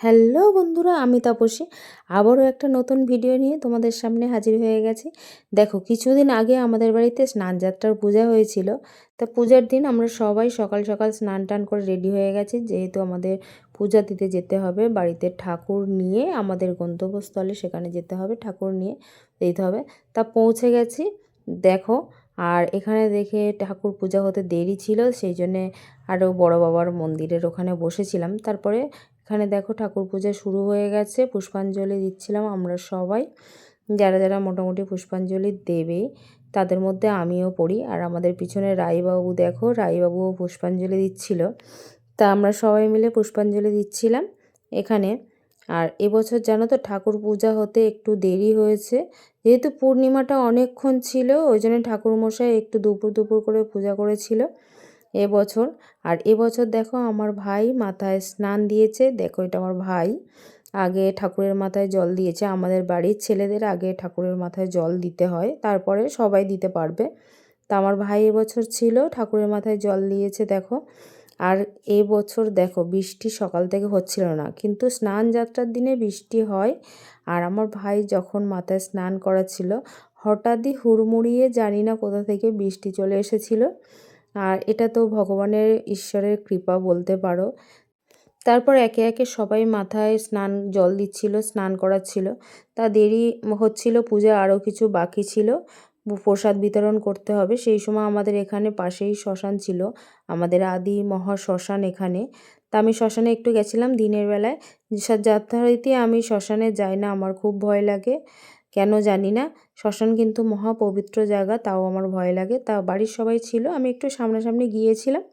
Hello বন্ধুরা, আমি তাপসী আবারও একটা নতুন ভিডিও নিয়ে তোমাদের সামনে হাজির হয়ে গেছি। দেখো, কিছুদিন আগে আমাদের বাড়িতে স্নানযাত্রার পূজা হয়েছিল। তা পূজার দিন আমরা সবাই সকাল সকাল স্নান টান করে রেডি হয়ে গেছি, যেহেতু আমাদের পূজা দিতে যেতে হবে। বাড়িতে ঠাকুর নিয়ে আমাদের গন্তব্যস্থলে সেখানে যেতে হবে, ঠাকুর নিয়ে যেতে হবে। তা পৌঁছে গেছি দেখো। আর এখানে দেখে ঠাকুর পূজা হতে দেরি ছিল, সেই জন্যে আরও বড় বাবার মন্দিরের ওখানে বসেছিলাম। তারপরে এখানে দেখো ঠাকুর পূজা শুরু হয়ে গেছে, পুষ্পাঞ্জলি দিচ্ছিলাম আমরা সবাই। যারা যারা মোটামুটি পুষ্পাঞ্জলি দেবে তাদের মধ্যে আমিও পড়ি। আর আমাদের পিছনে রাইবাবু, দেখো রাইবাবুও পুষ্পাঞ্জলি দিচ্ছিল। তা আমরা সবাই মিলে পুষ্পাঞ্জলি দিচ্ছিলাম এখানে। আর এবছর জানো তো ঠাকুর পূজা হতে একটু দেরি হয়েছে, যেহেতু পূর্ণিমাটা অনেকক্ষণ ছিল, ওই জন্য ঠাকুরমশাই একটু দুপুর দুপুর করে পূজা করেছিল এবছর। আর এবছর দেখো আমার ভাই মাথায় স্নান দিয়েছে। দেখো, এটা আমার ভাই আগে ঠাকুরের মাথায় জল দিয়েছে। আমাদের বাড়ির ছেলেদের আগে ঠাকুরের মাথায় জল দিতে হয়, তারপরে সবাই দিতে পারবে। তা আমার ভাই এবছর ছিল, ঠাকুরের মাথায় জল দিয়েছে দেখো। আর এবছর দেখো বৃষ্টি সকাল থেকে হচ্ছিল না, কিন্তু স্নান যাত্রার দিনে বৃষ্টি হয়। আর আমার ভাই যখন মাথায় স্নান করাচ্ছিল, হঠাৎই হুড়মুড়িয়ে জানি না কোথা থেকে বৃষ্টি চলে এসেছিল। আর এটা তো ভগবানের, ঈশ্বরের কৃপা বলতে পারো। তারপর একে একে সবাই মাথায় জল দিচ্ছিল, স্নান করাচ্ছিল। তা দেরি হচ্ছিল, পূজা আরও কিছু বাকি ছিল, প্রসাদ বিতরণ করতে হবে। সেই সময় আমাদের এখানে পাশেই শ্মশান ছিল, আমাদের আদি মহা শ্মশান এখানে। তা আমি শ্মশানে একটু গেছিলাম দিনের বেলায়। যথারীতি আমি শ্মশানে যাই না, আমার খুব ভয় লাগে, কেন জানি না। শ্মশান কিন্তু মহা পবিত্র জায়গা, তাও আমার ভয় লাগে। তা বাড়ির সবাই ছিল, আমি একটু সামনাসামনি গিয়েছিলাম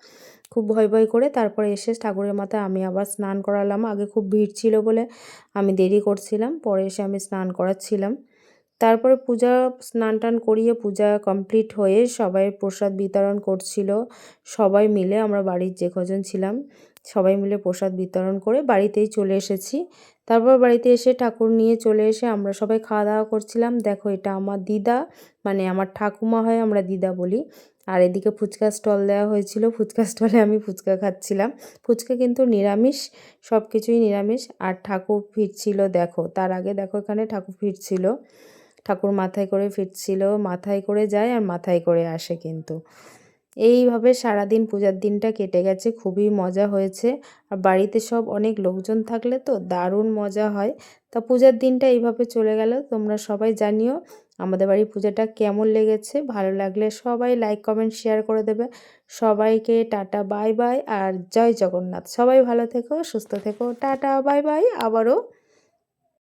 খুব ভয় ভয় করে। তারপরে এসে ঠাকুরের মাথায় আমি আবার স্নান করালাম। আগে খুব ভিড় ছিল বলে আমি দেরি করছিলাম, পরে এসে আমি স্নান করাচ্ছিলাম। তারপরে স্নান টান করিয়ে পূজা কমপ্লিট হয়ে সবাই প্রসাদ বিতরণ করছিল। সবাই মিলে আমরা বাড়ির যে কজন ছিলাম সবাই মিলে প্রসাদ বিতরণ করে বাড়িতেই চলে এসেছি। তারপর বাড়িতে এসে ঠাকুর নিয়ে চলে এসে আমরা সবাই খাওয়া দাওয়া করছিলাম। দেখো, এটা আমার দিদা, মানে আমার ঠাকুমা হয়, আমরা দিদা বলি। আর এদিকে ফুচকা স্টল দেওয়া হয়েছিল, ফুচকা স্টলে আমি ফুচকা খাচ্ছিলাম। ফুচকা কিন্তু নিরামিষ, সব কিছুই নিরামিষ। আর ঠাকুর ফিরছিল দেখো, তার আগে দেখো এখানে ঠাকুর ফিরছিল, ঠাকুর মাথায় করে ফিরছিল। মাথায় করে যায় আর মাথায় করে আসে কিন্তু। এইভাবে সারাদিন পূজার দিনটা কেটে গেছে, খুবই মজা হয়েছে। আর বাড়িতে সব অনেক লোকজন থাকলে তো দারুণ মজা হয়। তা পূজার দিনটা এইভাবে চলে গেল। তোমরা সবাই জানিও আমাদের বাড়ির পূজাটা কেমন লেগেছে। ভালো লাগলে সবাই লাইক কমেন্ট শেয়ার করে দেবে। সবাইকে টাটা বাই বাই, আর জয় জগন্নাথ। সবাই ভালো থেকো, সুস্থ থেকো, টাটা বাই বাই। আবারও